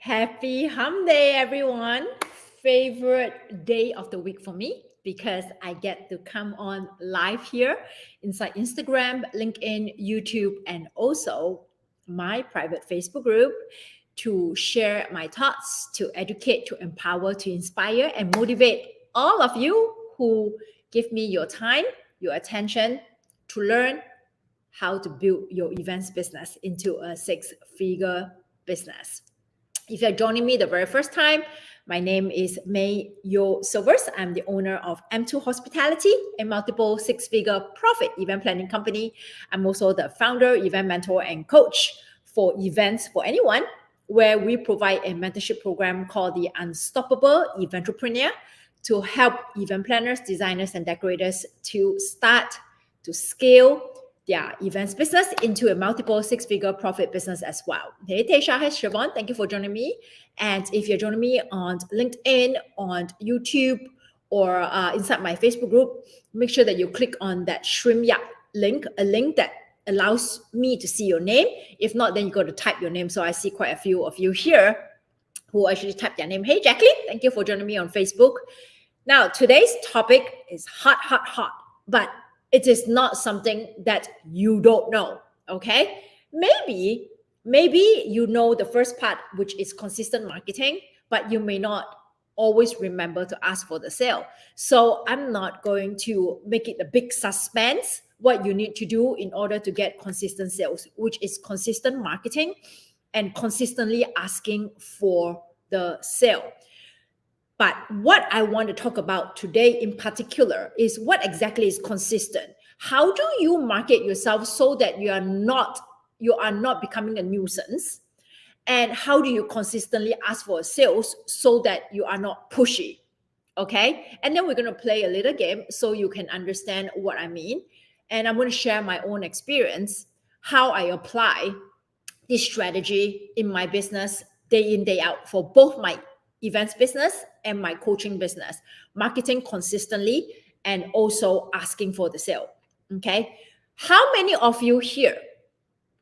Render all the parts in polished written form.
Happy Hump Day, everyone. Favorite day of the week for me because I get to come on live here inside Instagram, LinkedIn, YouTube, and also my private Facebook group to share my thoughts, to educate, to empower, to inspire, and motivate all of you who give me your time, your attention to learn how to build your events business into a six-figure business. If you're joining me the very first time, my name is May Yo Silvers. I'm the owner of M2 Hospitality, a multiple six-figure profit event planning company. I'm also the founder, event mentor, and coach for events for anyone, where we provide a mentorship program called the Unstoppable Eventrepreneur to help event planners, designers, and decorators to start to scale their events business into a multiple six-figure profit business as well. Hey, Tasha, hi, Siobhan. Thank you for joining me. And if you're joining me on LinkedIn, on YouTube, or inside my Facebook group, make sure that you click on that StreamYard link, a link that allows me to see your name. If not, then you got to type your name. So I see quite a few of you here who actually type their name. Hey, Jacqueline, thank you for joining me on Facebook. Now, today's topic is hot, but it is not something that you don't know, okay? Maybe you know the first part, which is consistent marketing, but you may not always remember to ask for the sale. So I'm not going to make it a big suspense what you need to do in order to get consistent sales, which is consistent marketing and consistently asking for the sale. But what I want to talk about today in particular is what exactly is consistent. How do you market yourself so that you are not becoming a nuisance? And how do you consistently ask for sales so that you are not pushy? Okay? And then we're going to play a little game so you can understand what I mean. And I'm going to share my own experience, how I apply this strategy in my business day in, day out for both my events business and my coaching business, marketing consistently and also asking for the sale. Okay. How many of you here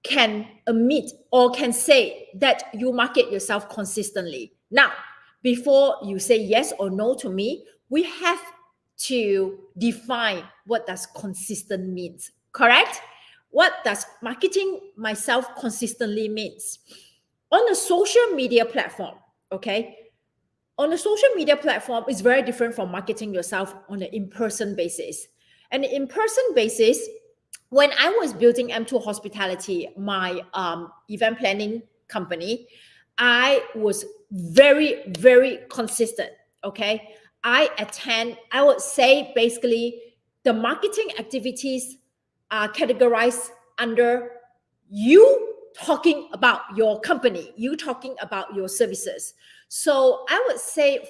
can admit or can say that you market yourself consistently? Now, before you say yes or no to me, we have to define what does consistent means, correct? What does marketing myself consistently means? On a social media platform, okay? On a social media platform, it's very different from marketing yourself on an in-person basis. And the in-person basis, when I was building M2 Hospitality, my event planning company, I was very, very consistent, okay? I would say basically the marketing activities are categorized under you talking about your company, you talking about your services. So I would say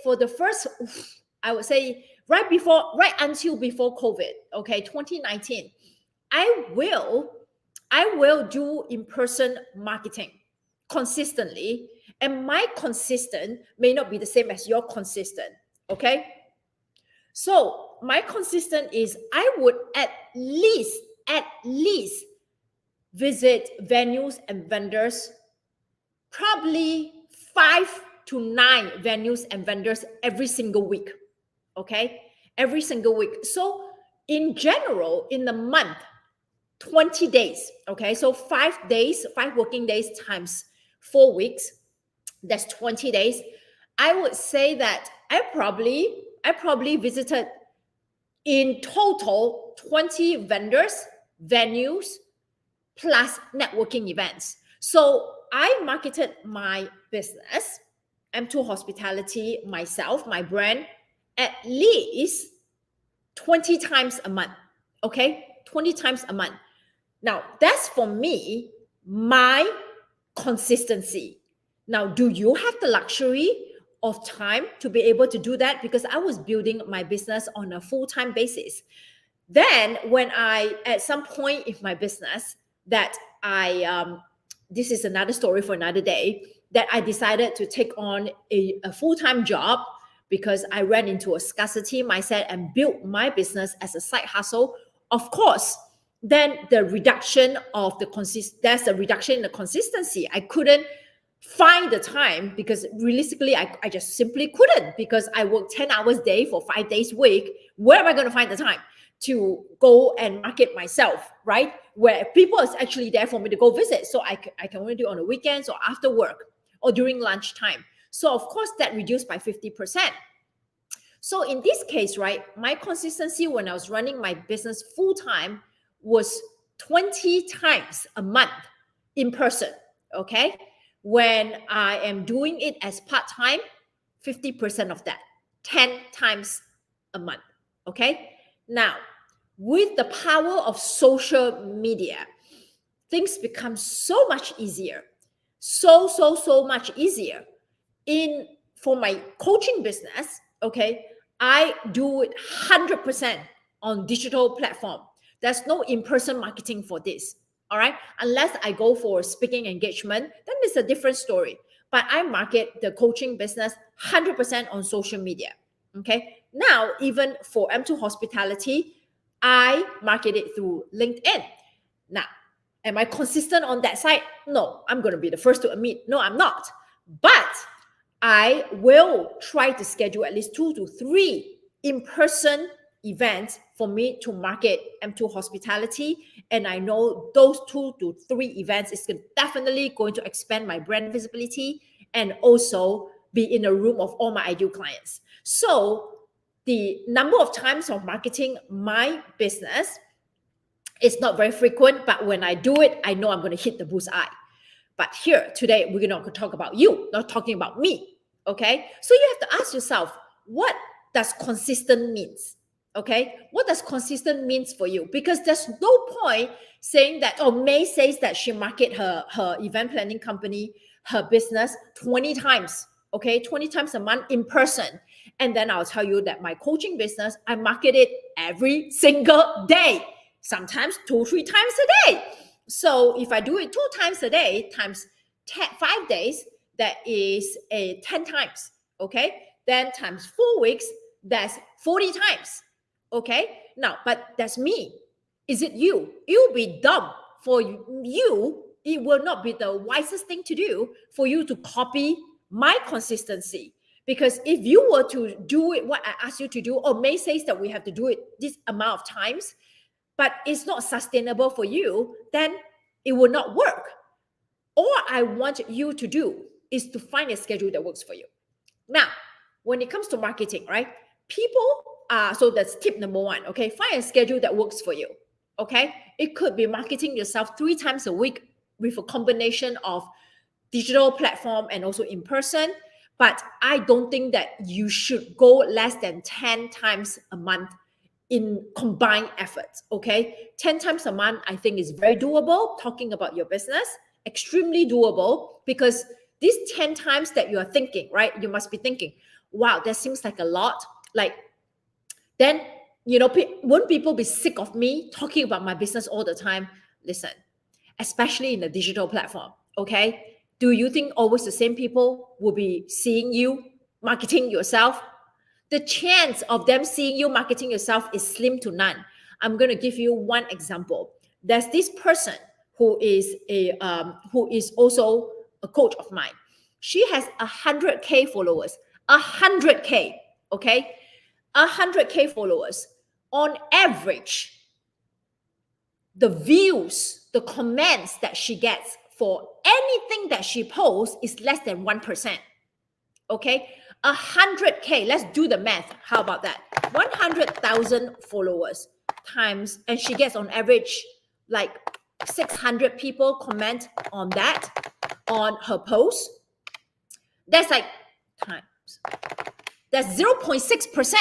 right until before COVID, okay, 2019, I will do in-person marketing consistently. And my consistent may not be the same as your consistent, okay? So my consistent is I would at least visit venues and vendors, probably 5 to 9 venues and vendors every single week, okay? Every single week. So in general, in the month, 20 days, okay? So 5 working days times 4 weeks, that's 20 days. I would say that I probably visited in total 20 vendors, venues, plus networking events. So I marketed my business, M2 Hospitality, myself, my brand, at least 20 times a month, okay? 20 times a month. Now, that's for me, my consistency. Now, do you have the luxury of time to be able to do that? Because I was building my business on a full-time basis. Then when at some point in my business, that this is another story for another day, that I decided to take on a full-time job because I ran into a scarcity mindset and built my business as a side hustle. Of course, then the reduction of there's a reduction in the consistency. I couldn't find the time, because realistically, I just simply couldn't, because I work 10 hours a day for 5 days a week. Where am I going to find the time to go and market myself, right? Where people is actually there for me to go visit. So I can only do it on the weekends or after work or during lunchtime. So of course that reduced by 50%. So in this case, right, my consistency when I was running my business full time was 20 times a month in person, okay? When I am doing it as part-time, 50% of that, 10 times a month, okay? Now, with the power of social media, things become so much easier, so much easier. For my coaching business, okay, I do it 100% on digital platform. There's no in-person marketing for this, all right? Unless I go for a speaking engagement, then it's a different story. But I market the coaching business 100% on social media, okay? Now, even for M2 Hospitality, I market it through LinkedIn. Now, am I consistent on that side? No, I'm going to be the first to admit, no, I'm not. But I will try to schedule at least 2 to 3 in-person events for me to market M2 Hospitality. And I know those 2 to 3 events is definitely going to expand my brand visibility and also be in a room of all my ideal clients. So the number of times of marketing my business is not very frequent, but when I do it, I know I'm going to hit the bullseye. But here, today, we're not going to talk about you, not talking about me, okay? So you have to ask yourself, what does consistent means, okay? What does consistent means for you? Because there's no point saying that, oh, May says that she market her event planning company, her business 20 times, okay? 20 times a month in person. And then I'll tell you that my coaching business, I market it every single day, sometimes 2-3 times a day. So if I do it 2 times a day times 5 days, that is 10 times, okay? Then times 4 weeks, that's 40 times, okay? Now, but that's me. Is it you? It will be dumb for you. It will not be the wisest thing to do for you to copy my consistency. Because if you were to do it, what I asked you to do, or May says that we have to do it this amount of times, but it's not sustainable for you, then it will not work. All I want you to do is to find a schedule that works for you. Now, when it comes to marketing, right? So that's tip number 1, okay? Find a schedule that works for you, okay? It could be marketing yourself 3 times a week with a combination of digital platform and also in person. But I don't think that you should go less than 10 times a month in combined efforts, okay? 10 times a month, I think is very doable. Talking about your business, extremely doable, because these 10 times that you are thinking, right? You must be thinking, wow, that seems like a lot. Like, then, won't people be sick of me talking about my business all the time? Listen, especially in the digital platform, okay? Do you think always the same people will be seeing you marketing yourself? The chance of them seeing you marketing yourself is slim to none. I'm going to give you one example. There's this person who is also a coach of mine. She has 100K followers, 100K, okay? 100K followers. On average, the views, the comments that she gets for anything that she posts is less than 1%, okay? 100K, let's do the math. How about that? 100,000 followers times, and she gets on average like 600 people comment on her post. That's like times. That's 0.6%,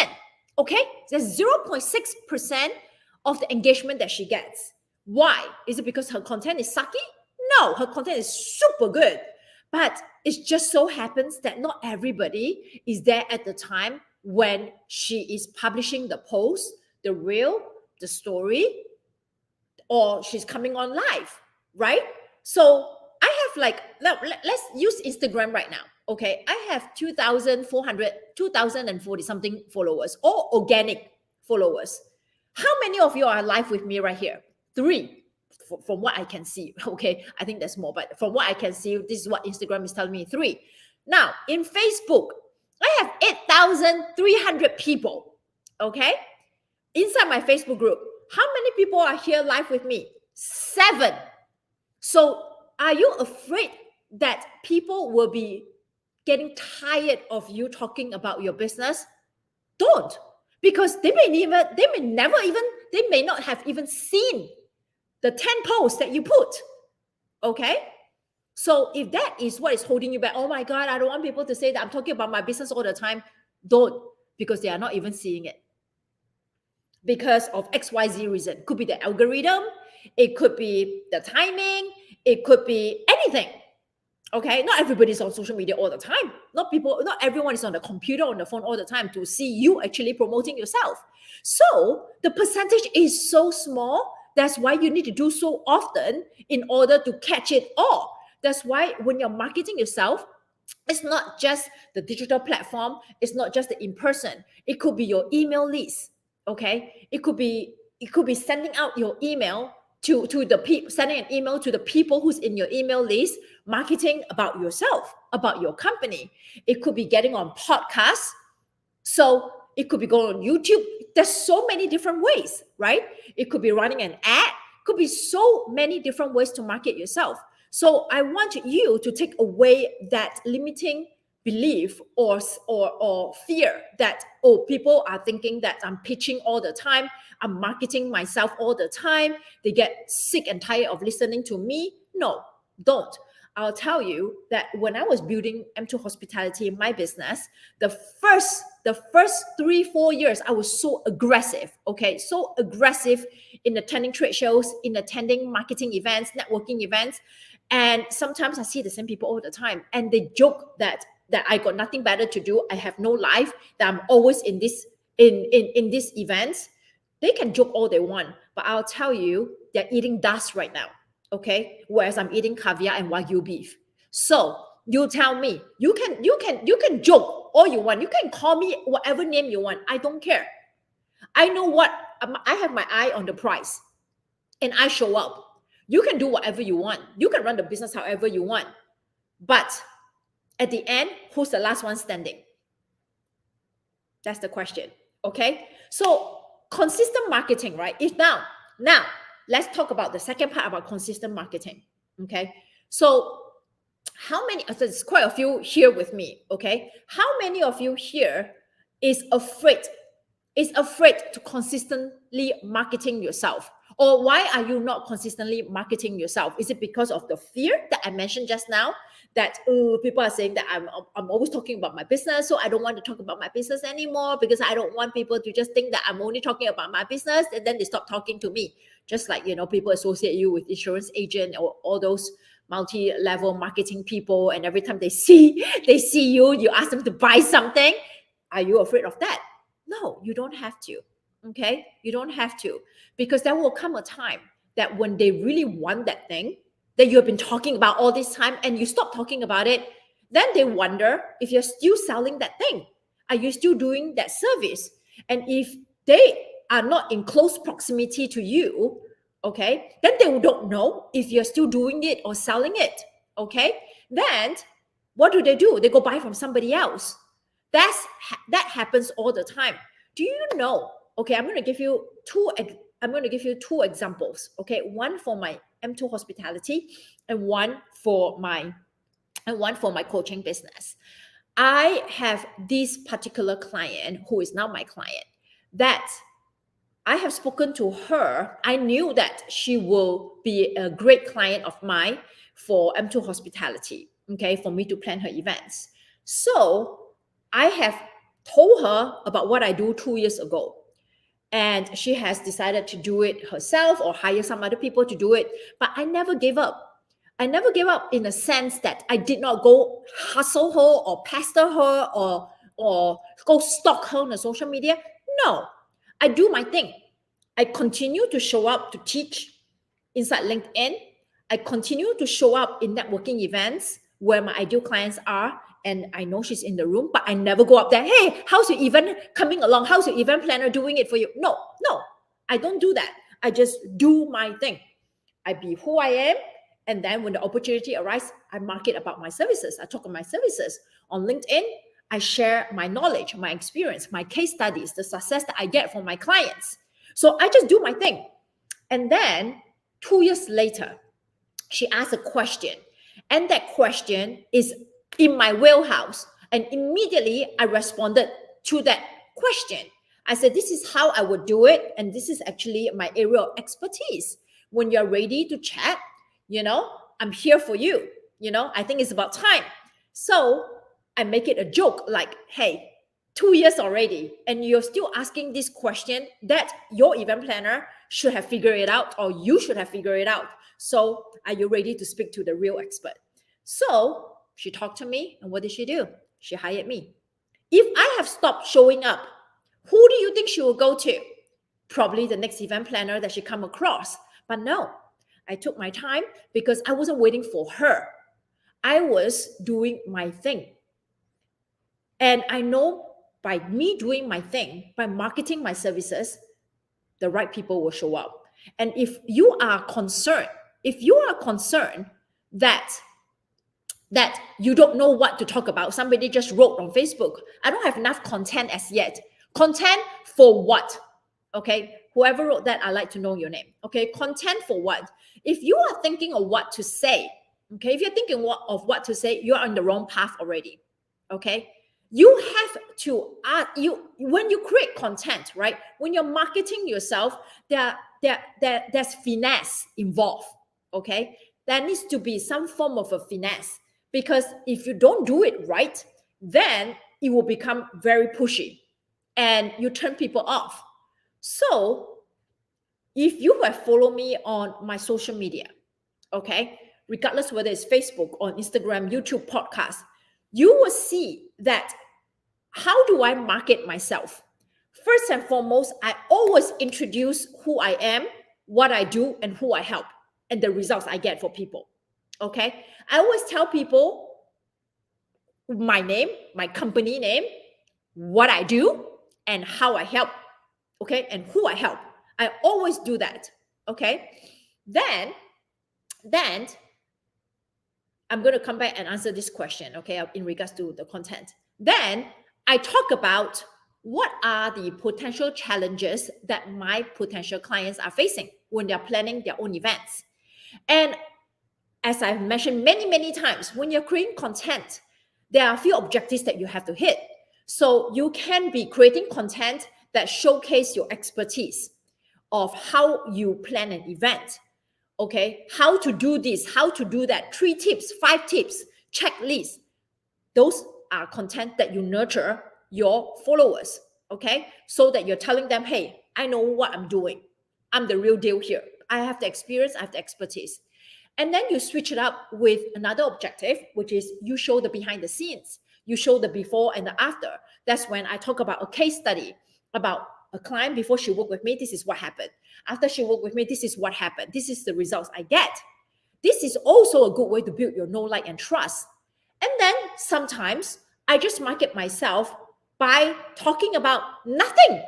okay? That's 0.6% of the engagement that she gets. Why? Is it because her content is sucky? No, her content is super good. But it just so happens that not everybody is there at the time when she is publishing the post, the reel, the story, or she's coming on live, right? So I have let's use Instagram right now, okay? I have 2,040 something followers, all organic followers. How many of you are live with me right here? 3, from what I can see. Okay, I think there's more, but from what I can see, this is what Instagram is telling me, 3. Now, in Facebook, I have 8,300 people, okay? Inside my Facebook group, how many people are here live with me? 7. So are you afraid that people will be getting tired of you talking about your business? Don't, because they may not have even seen the 10 posts that you put. Okay? So if that is what is holding you back, oh my God, I don't want people to say that I'm talking about my business all the time. Don't, because they are not even seeing it. Because of XYZ reason. Could be the algorithm, it could be the timing, it could be anything. Okay, not everybody's on social media all the time. Not everyone is on the computer, on the phone all the time to see you actually promoting yourself. So the percentage is so small. That's why you need to do so often in order to catch it all. That's why when you're marketing yourself, it's not just the digital platform. It's not just the in-person. It could be your email list. Okay, it could be sending out your email to the people, sending an email to the people who's in your email list, marketing about yourself, about your company. It could be getting on podcasts. So it could be going on YouTube. There's so many different ways, right? It could be running an ad. Could be so many different ways to market yourself. So I want you to take away that limiting belief or fear that, oh, people are thinking that I'm pitching all the time, I'm marketing myself all the time, they get sick and tired of listening to me. No, don't. I'll tell you that when I was building M2 Hospitality in my business, the first 3-4 years, I was so aggressive, okay? So aggressive in attending trade shows, in attending marketing events, networking events. And sometimes I see the same people all the time, and they joke that I got nothing better to do. I have no life, that I'm always in these events. They can joke all they want, but I'll tell you, they're eating dust right now, okay? Whereas I'm eating caviar and Wagyu beef. So you tell me, you can joke all you want. You can call me whatever name you want. I don't care. I know what, I have my eye on the price, and I show up. You can do whatever you want. You can run the business however you want. But at the end, who's the last one standing? That's the question. Okay? So consistent marketing, right? Now, let's talk about the second part about consistent marketing. Okay? So there's quite a few here with me. Okay? How many of you here is afraid to consistently marketing yourself? Or why are you not consistently marketing yourself? Is it because of the fear that I mentioned just now? That people are saying that I'm always talking about my business, so I don't want to talk about my business anymore because I don't want people to just think that I'm only talking about my business, and then they stop talking to me. Just like, people associate you with insurance agent or all those multi-level marketing people, and every time they see you, you ask them to buy something. Are you afraid of that? No, you don't have to. Okay, you don't have to, because there will come a time that when they really want that thing that you have been talking about all this time and you stop talking about it, then they wonder if you're still selling that thing. Are you still doing that service? And if they are not in close proximity to you, okay, then they don't know if you're still doing it or selling it. Okay, then what do? They go buy from somebody else. That happens all the time. Do you know? Okay, I'm going to give you two examples. Okay, one for my M2 Hospitality and one for my coaching business. I have this particular client who is now my client that I have spoken to her. I knew that she will be a great client of mine for M2 Hospitality, okay, for me to plan her events. So I have told her about what I do 2 years ago. And she has decided to do it herself or hire some other people to do it. But I never gave up. I never gave up in a sense that I did not go hustle her or pester her or go stalk her on the social media. No, I do my thing. I continue to show up to teach inside LinkedIn. I continue to show up in networking events where my ideal clients are. And I know she's in the room, but I never go up there. Hey, how's your event coming along? How's your event planner doing it for you? No, I don't do that. I just do my thing. I be who I am. And then when the opportunity arises, I market about my services. I talk about my services. On LinkedIn, I share my knowledge, my experience, my case studies, the success that I get from my clients. So I just do my thing. And then 2 years later, she asked a question. And that question is in my wheelhouse. And immediately I responded to that question. I said, this is how I would do it. And this is actually my area of expertise. When you're ready to chat, I'm here for you. I think it's about time. So I make it a joke like, hey, 2 years already, and you're still asking this question that your event planner should have figured it out, or you should have figured it out. So are you ready to speak to the real expert? So she talked to me, and what did she do? She hired me. If I have stopped showing up, who do you think she will go to? Probably the next event planner that she come across. But no, I took my time because I wasn't waiting for her. I was doing my thing. And I know by me doing my thing, by marketing my services, the right people will show up. And if you are concerned that you don't know what to talk about, somebody just wrote on Facebook, I don't have enough content as yet. Content for what? Okay, whoever wrote that, I'd like to know your name. Okay, content for what? If you are thinking of what to say, okay, if you're thinking of what to say, you're on the wrong path already. Okay, you have to when you create content, right? When you're marketing yourself, there's finesse involved. Okay, there needs to be some form of a finesse, because if you don't do it right, then it will become very pushy and you turn people off. So if you have followed me on my social media, okay, regardless whether it's Facebook, on Instagram, YouTube, podcast, you will see that how do I market myself? First and foremost, I always introduce who I am, what I do, and who I help, and the results I get for people. Okay, I always tell people my name, my company name, what I do, and how I help. Okay, and who I help. I always do that. Okay, then I'm going to come back and answer this question, okay, in regards to the content. Then I talk about what are the potential challenges that my potential clients are facing when they're planning their own events. And as I've mentioned many, many times, when you're creating content, there are a few objectives that you have to hit. So you can be creating content that showcase your expertise of how you plan an event. Okay, how to do this, how to do that, 3 tips, 5 tips, checklist. Those are content that you nurture your followers, okay? So that you're telling them, hey, I know what I'm doing. I'm the real deal here. I have the experience, I have the expertise. And then you switch it up with another objective, which is you show the behind the scenes. You show the before and the after. That's when I talk about a case study about a client. Before she worked with me, this is what happened. After she worked with me, this is what happened. This is the results I get. This is also a good way to build your know, like, and trust. And then sometimes I just market myself by talking about nothing.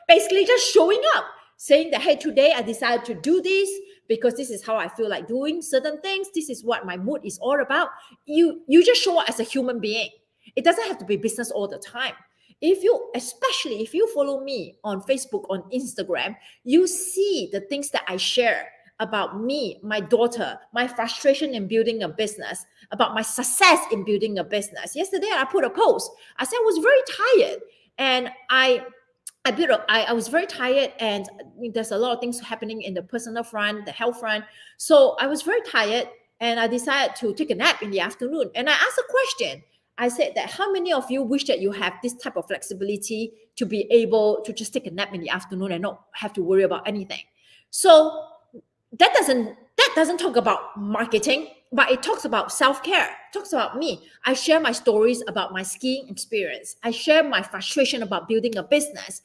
Basically just showing up, saying that, hey, today I decided to do this because this is how I feel like doing certain things. This is what my mood is all about. You just show up as a human being. It doesn't have to be business all the time. Especially if you follow me on Facebook, on Instagram, you see the things that I share about me, my daughter, my frustration in building a business, about my success in building a business. Yesterday, I put a post. I said I was very tired, and I was very tired, and there's a lot of things happening in the personal front, the health front. So I was very tired, and I decided to take a nap in the afternoon. And I asked a question. I said that how many of you wish that you have this type of flexibility to be able to just take a nap in the afternoon and not have to worry about anything? So that doesn't talk about marketing, but it talks about self-care. It talks about me. I share my stories about my skiing experience. I share my frustration about building a business.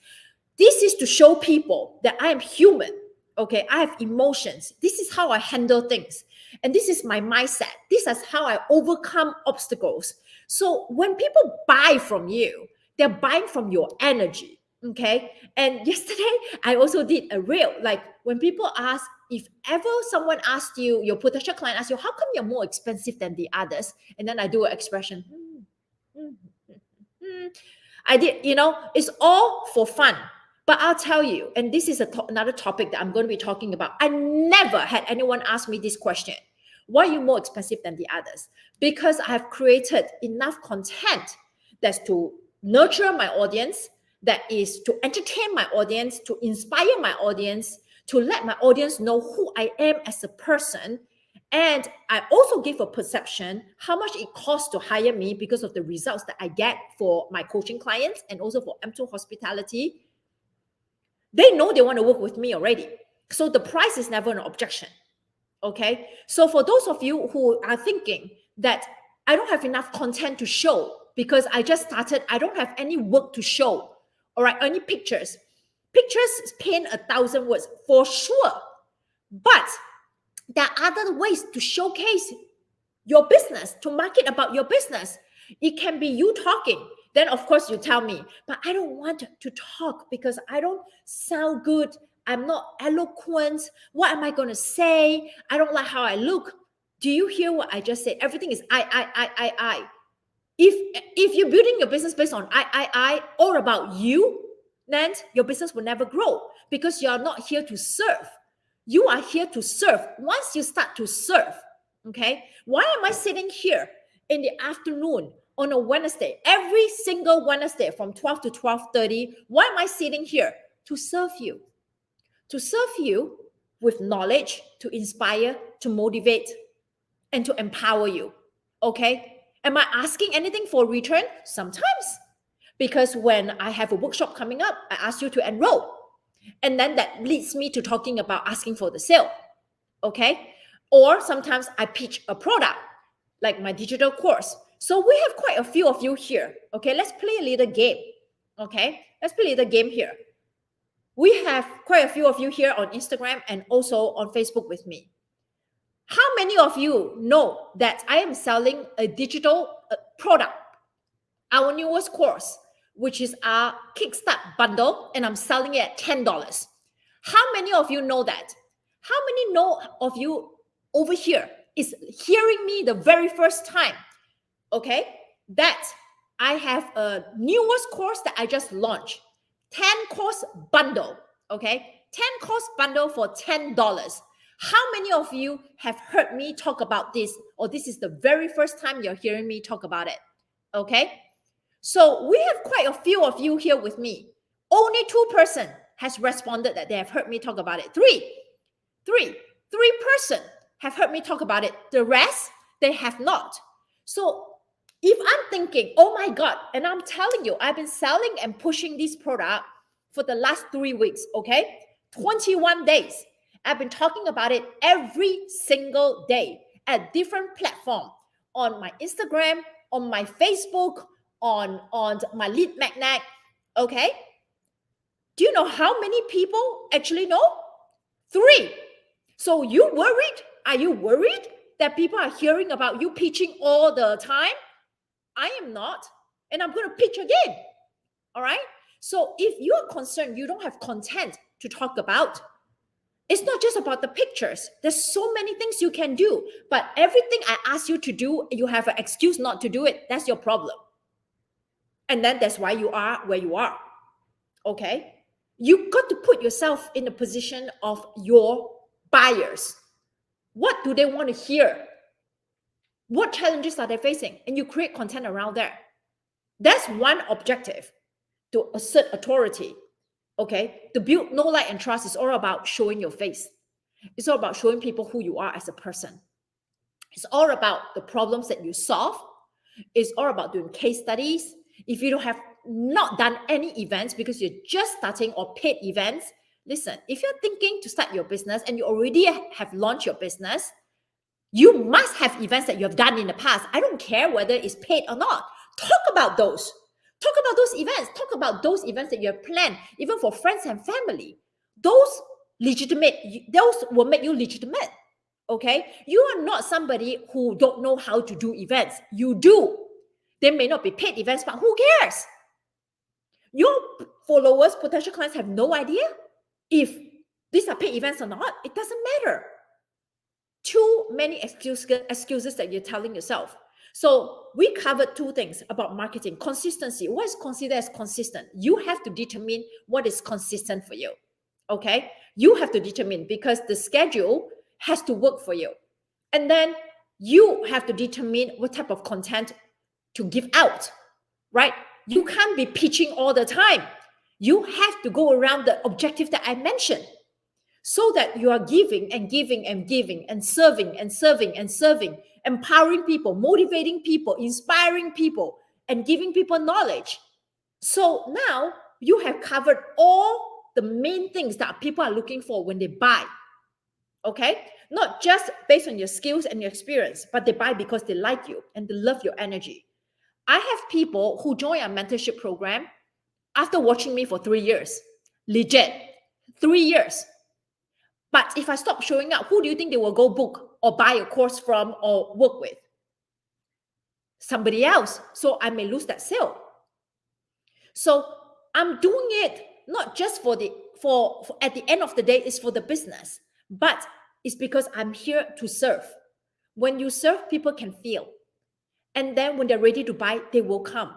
This is to show people that I am human. Okay, I have emotions. This is how I handle things. And this is my mindset. This is how I overcome obstacles. So when people buy from you, they're buying from your energy. Okay. And yesterday, I also did a reel. Like when people ask, if ever someone asked you, your potential client asks you, how come you're more expensive than the others? And then I do an expression. I did, it's all for fun. But I'll tell you, and this is another topic that I'm going to be talking about. I never had anyone ask me this question. Why are you more expensive than the others? Because I have created enough content that's to nurture my audience, that is to entertain my audience, to inspire my audience, to let my audience know who I am as a person. And I also give a perception how much it costs to hire me because of the results that I get for my coaching clients and also for M2 Hospitality. They know they want to work with me already. So the price is never an objection. Okay. So for those of you who are thinking that I don't have enough content to show because I just started, I don't have any work to show, all right, any pictures. Pictures paint 1,000 words for sure. But there are other ways to showcase your business, to market about your business. It can be you talking. Then, of course, you tell me, but I don't want to talk because I don't sound good. I'm not eloquent. What am I going to say? I don't like how I look. Do you hear what I just said? Everything is I. If you're building your business based on I, all about you, then your business will never grow because you're not here to serve. You are here to serve. Once you start to serve, okay? Why am I sitting here in the afternoon on a Wednesday, every single Wednesday from 12 to 12:30? Why am I sitting here? To serve you. To serve you with knowledge, to inspire, to motivate, and to empower you. Okay? Am I asking anything for return? Sometimes. Because when I have a workshop coming up, I ask you to enroll. And then that leads me to talking about asking for the sale. Okay? Or sometimes I pitch a product, like my digital course. So we have quite a few of you here. Okay, let's play a little game. Okay, let's play a little game here. We have quite a few of you here on Instagram and also on Facebook with me. How many of you know that I am selling a digital product, our newest course, which is our Kickstart Bundle, and I'm selling it at $10? How many of you know that? How many of you over here is hearing me the very first time? Okay, that I have a newest course that I just launched, 10 course bundle. Okay, 10 course bundle for $10. How many of you have heard me talk about this, or this is the very first time you're hearing me talk about it? Okay, so we have quite a few of you here with me. Only 2% has responded that they have heard me talk about it. Three person have heard me talk about it. The rest, they have not. So if I'm thinking, oh my God, and I'm telling you, I've been selling and pushing this product for the last 3 weeks, okay? 21 days. I've been talking about it every single day at different platforms, on my Instagram, on my Facebook, on my lead magnet, okay? Do you know how many people actually know? 3. So you worried? Are you worried that people are hearing about you pitching all the time? I am not, and I'm going to pitch again. All right? So if you're concerned you don't have content to talk about, it's not just about the pictures. There's so many things you can do, but everything I ask you to do, you have an excuse not to do it. That's your problem. And then that's why you are where you are. Okay? You got to put yourself in the position of your buyers. What do they want to hear? What challenges are they facing? And you create content around there. That's one objective, to assert authority. Okay? To build know, like, and trust is all about showing your face. It's all about showing people who you are as a person. It's all about the problems that you solve. It's all about doing case studies. If you don't have not done any events because you're just starting, or paid events, listen, if you're thinking to start your business and you already have launched your business, you must have events that you have done in the past. I don't care whether it's paid or not. Talk about those. Talk about those events. Talk about those events that you have planned, even for friends and family. Those will make you legitimate. Okay? You are not somebody who don't know how to do events. You do. They may not be paid events, but who cares? Your followers, potential clients, have no idea. If these are paid events or not, it doesn't matter. Too many excuses that you're telling yourself. So we covered two things about marketing. Consistency. What is considered as consistent? You have to determine what is consistent for you. Okay? You have to determine, because the schedule has to work for you. And then you have to determine what type of content to give out, right? You can't be pitching all the time. You have to go around the objective that I mentioned, so that you are giving and giving and giving and serving and serving and serving, empowering people, motivating people, inspiring people, and giving people knowledge. So now you have covered all the main things that people are looking for when they buy. Okay? Not just based on your skills and your experience, but they buy because they like you and they love your energy. I have people who join our mentorship program after watching me for 3 years. Legit. 3 years. But if I stop showing up, who do you think they will go book or buy a course from or work with? Somebody else. So I may lose that sale. So I'm doing it not just for at the end of the day, it's for the business, but it's because I'm here to serve. When you serve, people can feel. And then when they're ready to buy, they will come.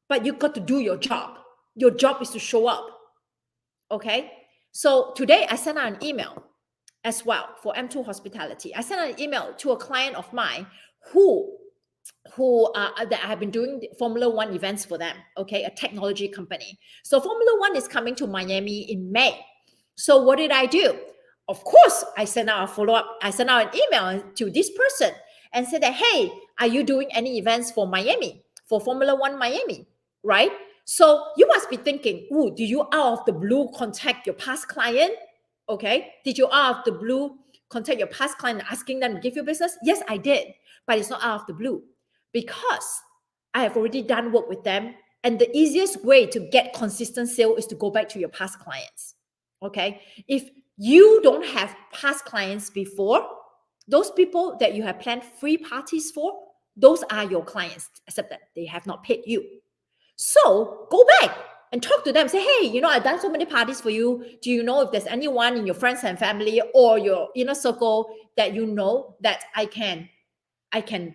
But you've got to do your job. Your job is to show up. Okay? So today I sent out an email as well for M2 Hospitality. I sent out an email to a client of mine who that I have been doing Formula One events for them, okay, a technology company. So Formula One is coming to Miami in May. So what did I do? Of course, I sent out a follow-up. I sent out an email to this person and said that, hey, are you doing any events for Miami, for Formula One Miami, right? So you must be thinking, do you out of the blue contact your past client? Okay, did you out of the blue contact your past client asking them to give you business? Yes, I did, but it's not out of the blue, because I have already done work with them. And the easiest way to get consistent sale is to go back to your past clients. Okay, if you don't have past clients before, those people that you have planned free parties for, those are your clients, except that they have not paid you. So go back and talk to them. Say, hey, I've done so many parties for you. Do you know if there's anyone in your friends and family or your inner circle that you know that I can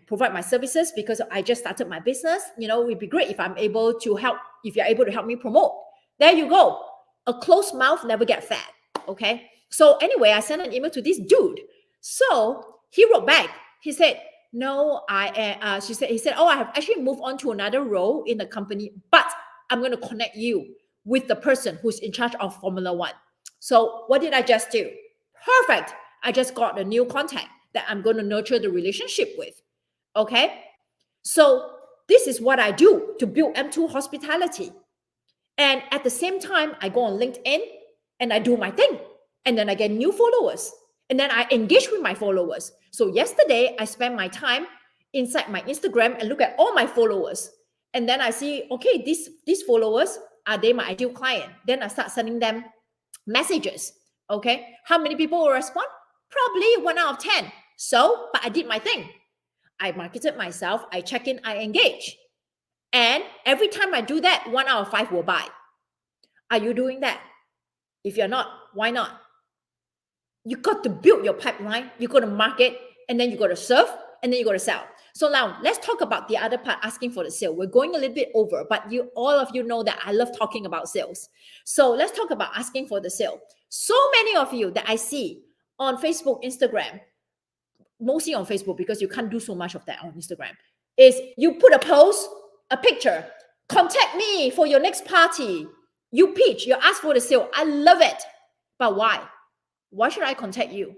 provide my services, because I just started my business? It would be great if I'm able to help, if you're able to help me promote. There you go. A closed mouth never get fat. Okay. So anyway, I sent an email to this dude. So he wrote back. He said, no, he said, I have actually moved on to another role in the company, but I'm going to connect you with the person who's in charge of Formula One. So what did I just do? Perfect. I just got a new contact that I'm going to nurture the relationship with. Okay. So this is what I do to build M2 Hospitality. And at the same time, I go on LinkedIn and I do my thing. And then I get new followers. And then I engage with my followers. So yesterday, I spent my time inside my Instagram and look at all my followers. And then I see, okay, these followers, are they my ideal client? Then I start sending them messages. Okay. How many people will respond? Probably 1 out of 10. So, but I did my thing. I marketed myself. I check in, I engage. And every time I do that, 1 out of 5 will buy. Are you doing that? If you're not, why not? You got to build your pipeline. You got to market, and then you got to serve, and then you got to sell. So now let's talk about the other part, asking for the sale. We're going a little bit over, but all of you know that I love talking about sales. So let's talk about asking for the sale. So many of you that I see on Facebook, Instagram, mostly on Facebook, because you can't do so much of that on Instagram, is you put a post, a picture, contact me for your next party. You pitch, you ask for the sale. I love it. But why? Why should I contact you?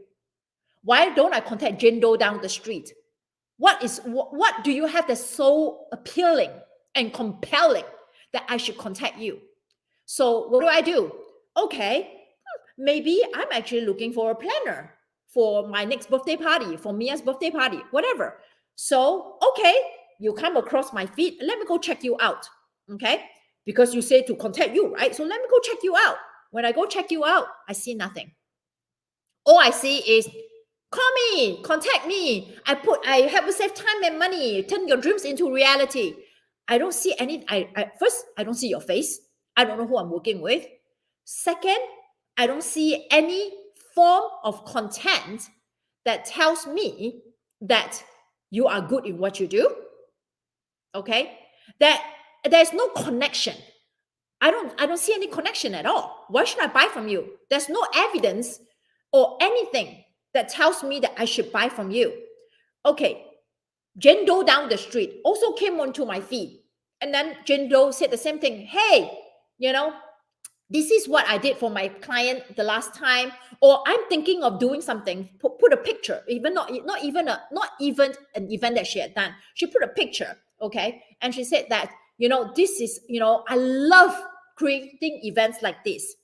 Why don't I contact Jane Doe down the street? What do you have that's so appealing and compelling that I should contact you? So what do? Okay, maybe I'm actually looking for a planner for my next birthday party, for Mia's birthday party, whatever. So, okay, you come across my feed. Let me go check you out. Okay, because you say to contact you, right? So let me go check you out. When I go check you out, I see nothing. All I see is, call me, contact me. I help you save time and money. Turn your dreams into reality. I don't see any. First, I don't see your face. I don't know who I'm working with. Second, I don't see any form of content that tells me that you are good in what you do, okay, that there's no connection. I don't see any connection at all. Why should I buy from you? There's no evidence or anything that tells me that I should buy from you. Okay, Jane Doe down the street also came onto my feed. And then Jane Doe said the same thing. Hey, this is what I did for my client the last time, or I'm thinking of doing something. Put a picture, even not even an event that she had done. She put a picture, okay, and she said that this is I love creating events like this,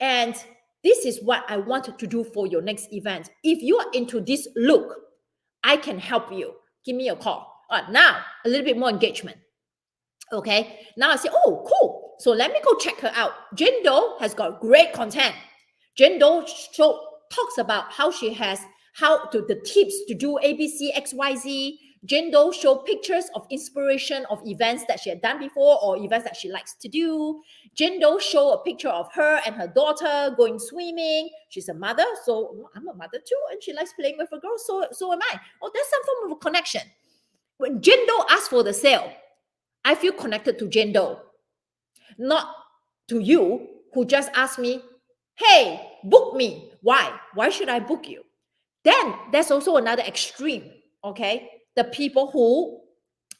and this is what I wanted to do for your next event. If you are into this look, I can help you. Give me a call. Now a little bit more engagement. Okay, now I say, oh, cool. So let me go check her out. Jane Doe has got great content. Jane Doe talks about how she has the tips to do ABC, XYZ. Jane Doe show pictures of inspiration of events that she had done before or events that she likes to do. Jane Doe show a picture of her and her daughter going swimming. She's a mother, so I'm a mother too, and she likes playing with her girls. So am I. Oh, there's some form of a connection. When Jane Doe asks for the sale, I feel connected to Jane Doe, not to you who just asked me, hey, book me. Why? Why should I book you? Then there's also another extreme, okay? The people who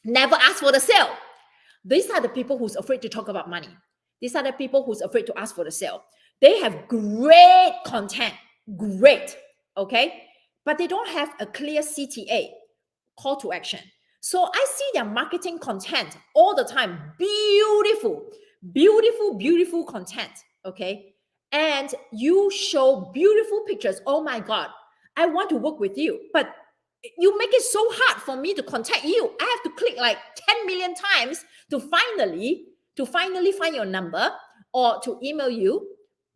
never ask for the sale. These are the people who's afraid to talk about money. These are the people who's afraid to ask for the sale. They have great content, great, okay? But they don't have a clear CTA, call to action. So I see their marketing content all the time. Beautiful, beautiful, beautiful content. Okay. And you show beautiful pictures. Oh my God, I want to work with you. But you make it so hard for me to contact you. I have to click like 10 million times to finally find your number or to email you.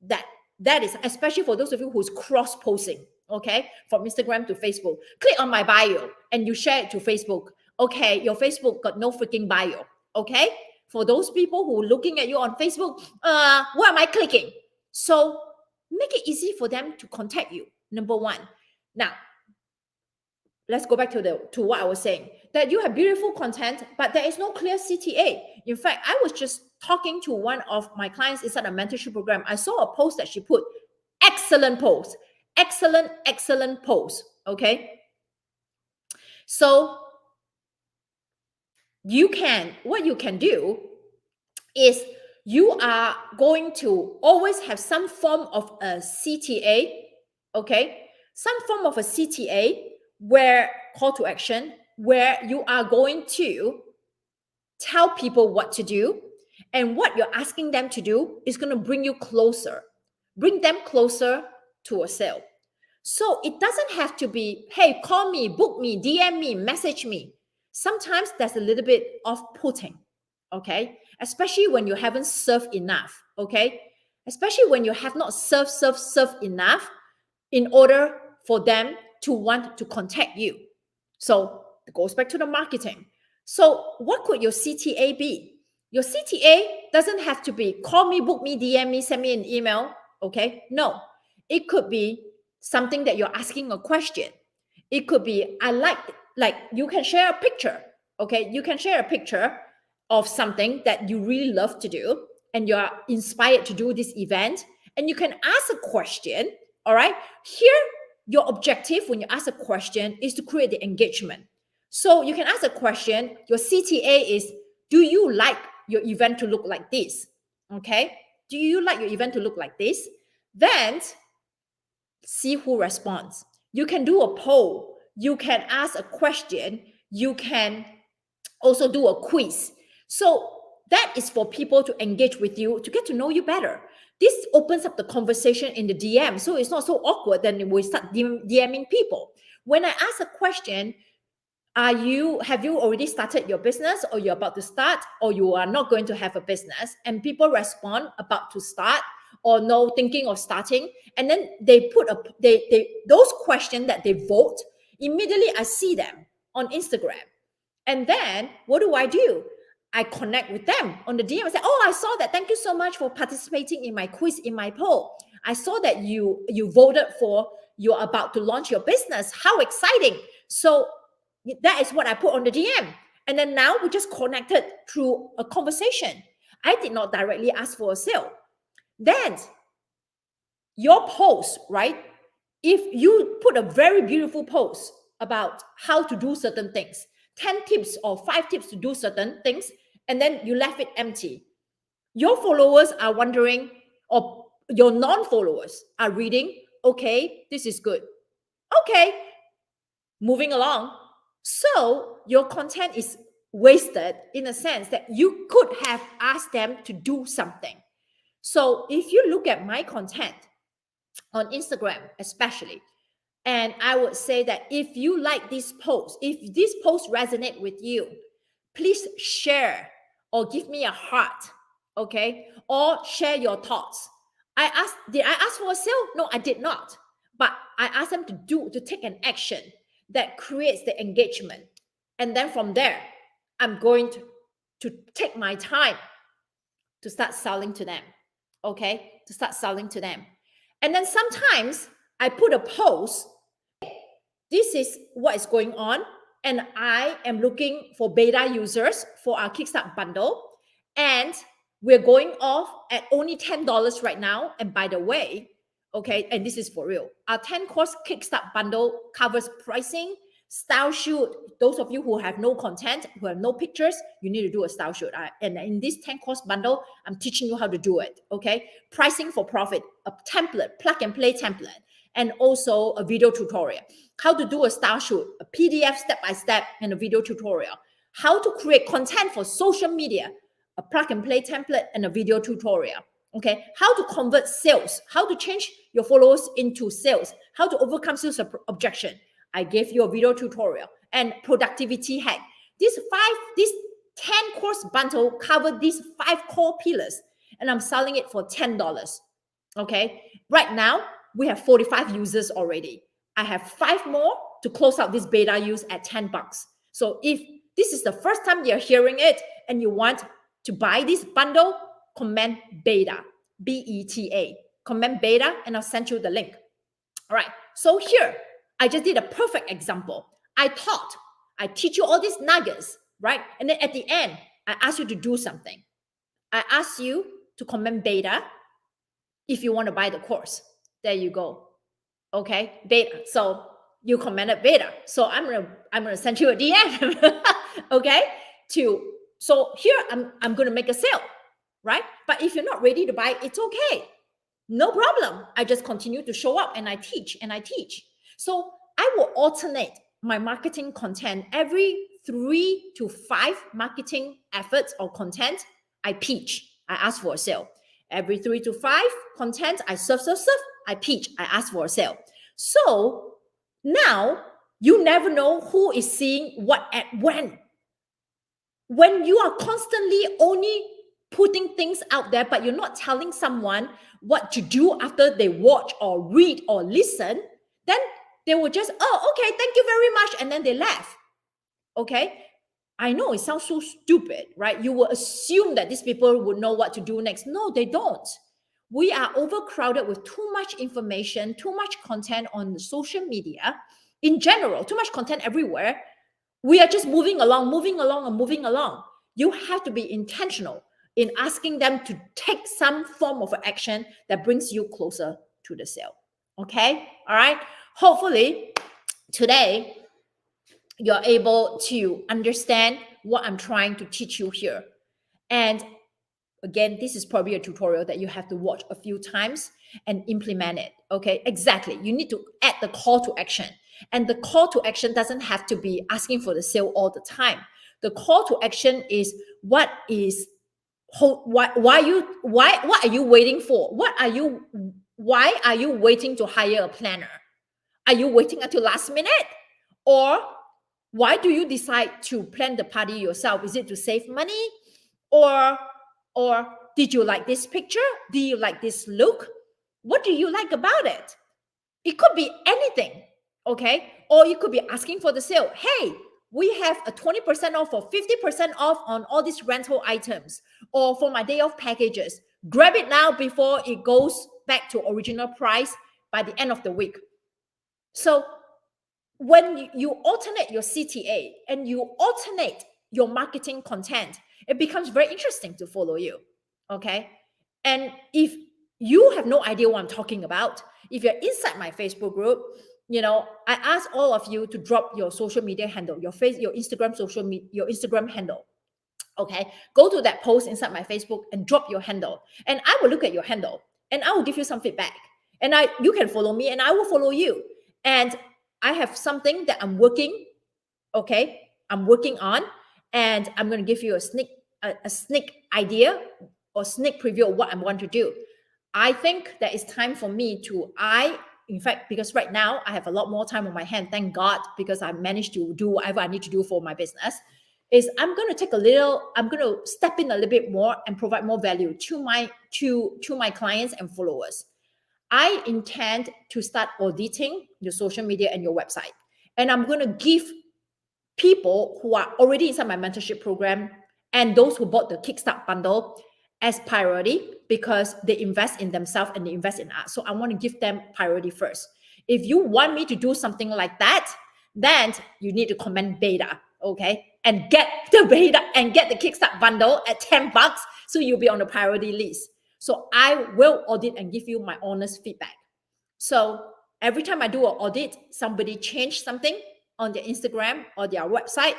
That is, especially for those of you who's cross-posting, okay, from Instagram to Facebook. Click on my bio and you share it to Facebook. Okay, your Facebook got no freaking bio. Okay, for those people who are looking at you on Facebook, what am I clicking? So make it easy for them to contact you. Number one. Now, let's go back to what I was saying, that you have beautiful content, but there is no clear CTA. In fact, I was just talking to one of my clients inside a mentorship program. I saw a post that she put, excellent post, excellent post. Okay. So what you can do is you are going to always have some form of a CTA, okay? Some form of a CTA where call to action, where you are going to tell people what to do, and what you're asking them to do is going to bring them closer to a sale. So it doesn't have to be, hey, call me, book me, DM me, message me. Sometimes that's a little bit off-putting, okay? Especially when you haven't served enough, okay? Especially when you have not served enough in order for them to want to contact you. So it goes back to the marketing. So what could your CTA be? Your CTA doesn't have to be call me, book me, DM me, send me an email, okay? No, it could be something that you're asking a question. It could be, I like you can share a picture, okay? You can share a picture of something that you really love to do and you're inspired to do this event, and you can ask a question, all right? Here, your objective when you ask a question is to create the engagement. So you can ask a question, your CTA is, do you like your event to look like this? Okay? Do you like your event to look like this? Then see who responds. You can do a poll. You can ask a question. You can also do a quiz. So that is for people to engage with you, to get to know you better. This opens up the conversation in the DM. So it's not so awkward. Then we start DMing people. When I ask a question, have you already started your business, or you're about to start, or you are not going to have a business? And people respond about to start, or no, thinking of starting. And then they put those questions that they vote, immediately I see them on Instagram. And then what do? I connect with them on the DM and say, oh, I saw that. Thank you so much for participating in my quiz, in my poll. I saw that you voted for, you're about to launch your business. How exciting. So that is what I put on the DM. And then now we just connected through a conversation. I did not directly ask for a sale. Then your post, right? If you put a very beautiful post about how to do certain things, 10 tips or 5 tips to do certain things, and then you left it empty, your followers are wondering, or your non-followers are reading, okay, this is good. Okay, moving along. So your content is wasted in a sense that you could have asked them to do something. So if you look at my content on Instagram, especially, and I would say that if you like this post, if this post resonate with you, please share or give me a heart, okay? Or share your thoughts. Did I ask for a sale? No, I did not. But I asked them to take an action that creates the engagement. And then from there, I'm going to take my time to start selling to them, okay? To start selling to them. And then sometimes I put a post, this is what is going on, and I am looking for beta users for our Kickstart bundle, and we're going off at only $10 right now. And by the way, okay, and this is for real, our 10-course Kickstart bundle covers pricing, style shoot. Those of you who have no content, who have no pictures, you need to do a style shoot. And in this 10-course bundle, I'm teaching you how to do it, okay? Pricing for profit, a template, plug and play template, and also a video tutorial. How to do a style shoot, a PDF step-by-step, and a video tutorial. How to create content for social media, a plug and play template, and a video tutorial. Okay, how to convert sales, how to change your followers into sales, how to overcome sales objection. I gave you a video tutorial and productivity hack. This 10-course bundle covered these 5 core pillars, and I'm selling it for $10. Okay, right now we have 45 users already. I have 5 more to close out this beta use at $10. So if this is the first time you're hearing it and you want to buy this bundle, comment beta, B-E-T-A, comment beta, and I'll send you the link. All right, so here, I just did a perfect example. I teach you all these nuggets, right? And then at the end, I ask you to do something. I ask you to comment beta if you want to buy the course. There you go. Okay, beta. So you commented beta. So I'm gonna send you a DM. Okay? So here I'm gonna make a sale, right? But if you're not ready to buy, it's okay. No problem. I just continue to show up and I teach and I teach. So I will alternate my marketing content every 3 to 5 marketing efforts or content. I pitch. I ask for a sale. Every 3 to 5 content, I serve. I pitch. I ask for a sale. So now you never know who is seeing what at when. When you are constantly only putting things out there, but you're not telling someone what to do after they watch or read or listen, then they will just, oh, okay, thank you very much. And then they laugh. Okay. I know it sounds so stupid, right? You will assume that these people would know what to do next. No, they don't. We are overcrowded with too much information, too much content on social media in general, too much content everywhere. We are just moving along. You have to be intentional in asking them to take some form of action that brings you closer to the sale. Okay? All right? Hopefully, today, you're able to understand what I'm trying to teach you here. And again, this is probably a tutorial that you have to watch a few times and implement it. Okay, exactly. You need to add the call to action. And the call to action doesn't have to be asking for the sale all the time. The call to action is what are you waiting for? Why are you waiting to hire a planner? Are you waiting until last minute? Or why do you decide to plan the party yourself? Is it to save money? Or did you like this picture? Do you like this look? What do you like about it? It could be anything, okay? Or you could be asking for the sale. Hey, we have a 20% off or 50% off on all these rental items, or for my day off packages. Grab it now before it goes back to original price by the end of the week. So when you alternate your CTA and you alternate your marketing content, it becomes very interesting to follow you. Okay. And if you have no idea what I'm talking about, if you're inside my Facebook group, I ask all of you to drop your social media handle, your Instagram your Instagram handle. Okay, go to that post inside my Facebook and drop your handle, and I will look at your handle and I will give you some feedback. And you can follow me and I will follow you. And I have something that I'm working on, and I'm going to give you a sneak idea or sneak preview of what I'm going to do. I think that it's time for me in fact, because right now I have a lot more time on my hand, thank God, because I managed to do whatever I need to do for my business, is I'm going to step in a little bit more and provide more value to my clients and followers. I intend to start auditing your social media and your website. And I'm going to give people who are already inside my mentorship program and those who bought the Kickstart Bundle as priority, because they invest in themselves and they invest in us. So I want to give them priority first. If you want me to do something like that, then you need to comment beta, okay? And get the beta and get the Kickstart Bundle at $10, so you'll be on the priority list. So I will audit and give you my honest feedback. So every time I do an audit, somebody changed something on their Instagram or their website,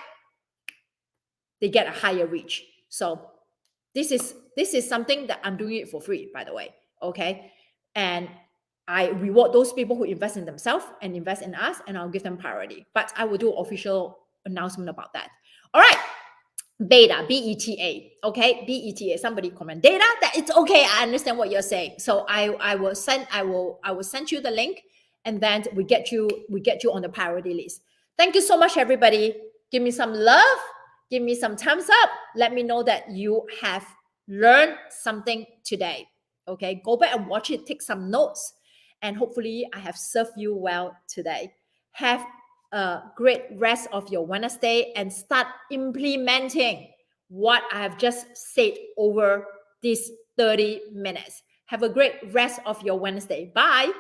they get a higher reach. So this is something that I'm doing it for free, by the way, okay? And I reward those people who invest in themselves and invest in us, and I'll give them priority. But I will do an official announcement about that. All right. Beta, B-E-T-A, okay? B-E-T-A. Somebody comment data. That it's okay. I understand what you're saying. So I will send you the link, and then we get you on the priority list. Thank you so much, everybody. Give me some love. Give me some thumbs up. Let me know that you have learned something today. Okay, go back and watch it. Take some notes, and hopefully I have served you well today. Have a great rest of your Wednesday and start implementing what I have just said over these 30 minutes. Have a great rest of your Wednesday. Bye.